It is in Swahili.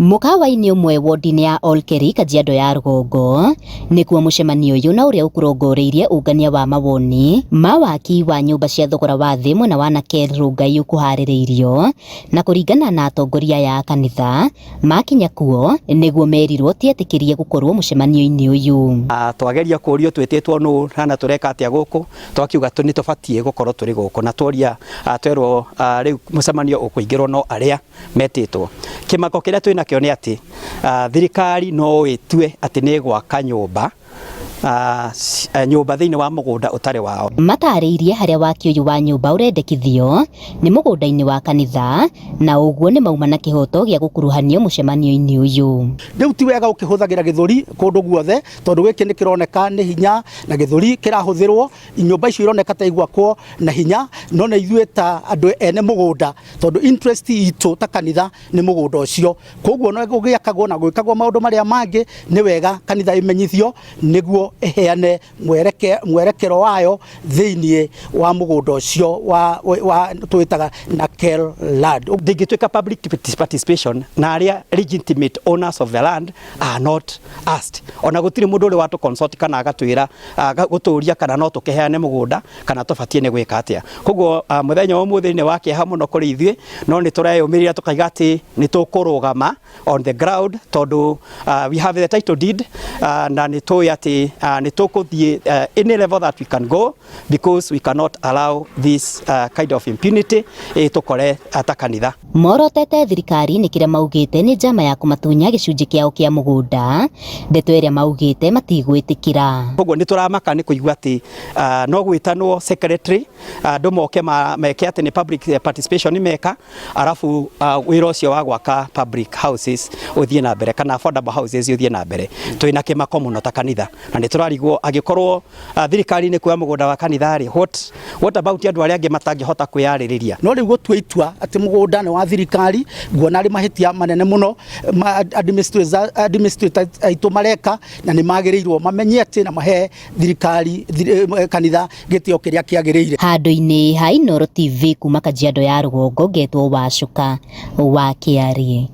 Mukawa-ini umwe wodi-ini ya Olkeri Kajiado ya Rugongo nikuo mucemanio uyu na uria ukurongoreirie ungania wa mawoni ma waki wa nyumba cia thogora wa thi mwena wa Nakel Rongai ukuhaririirio na kuringana na atongoria ya kanitha makinya kuo niguo merirwo tietikirie gukorwo mucemanio-ini uyu. Twageria kurio twititwo nu rana tureka atia guku twakiuga ni tubatie gukorwo turi guku na tworia twerwo riu mucemanio ukuingirwo no aria metitwo. Kimako kiria twina kio ni ati thirikari no itue ati ni gwaka nyumba nyumba thiini wa mugunda utari wao. Matariirie haria waki uyu wa nyumba urendekithio ni mugunda-ini wa kanitha na uguo ni mauma na kihoto gia gukuruhanio mucemanio-ini uyu. Riu ti wega ukihuthagira githuri kundu guothe tondu giki ni kironeka ni hinya na githuri kirahuthirwo nyumba icio ironeka ta igwakwo na hinya no na ithue ta andu ene mugunda tondu interest itu ta kanitha ni mugunda ucio koguo no gugiakagwo na gwikagwo maundu maria mangi ni wega kanitha imenyithio niguo eheane mwerekero wayo thiini wa mugunda ucio wa twitaga Nakel land. Digituika public participation na aria legitimate owners of the land are not asked. Ona gutiri mundu uri watu consult kana agatwira guturia kana no tukeheane mugunda kana tubatie ni gwika atia. Koguo muthenya wa muthini wa kieha muno kuri ithue no ni tureyumirira tukaiga ati ni tukurugama on the ground tondu we have the title deed na ni tuy ati ni tukuthie any level that we can go because we cannot allow this kind of impunity tukore atakanitha. Morotete thirikari ni kire maugite ni njama ya kumatunya gicunji kiao kia mugunda ndeto iria maugite matigwitikira. Koguo ni turamaka ni kuigua ati no gwitanwo secretary andu moke meke ati ni public participation meka arafu wira ucio wa gwaka public houses uthie na mbere kana affordable houses uthie na mbere twina kimako muno ta kanitha na ni turarigwo agikorwo thirikari ni kuya mugunda wa kanitha ri what about andu aria angi matangihota kwiyaririria no riu gutue itua ati mugunda ni wa thirikari nguona ari mahitia manene muno administrators aitu mareka na ni magirirwo mamenye ati na mahe thirikari kanitha gitio kiria kiagiriire. Handu-ini ha Inooro TV kuma Kajiado ya Rugongo ngetwo Wacuka wa Kiarie.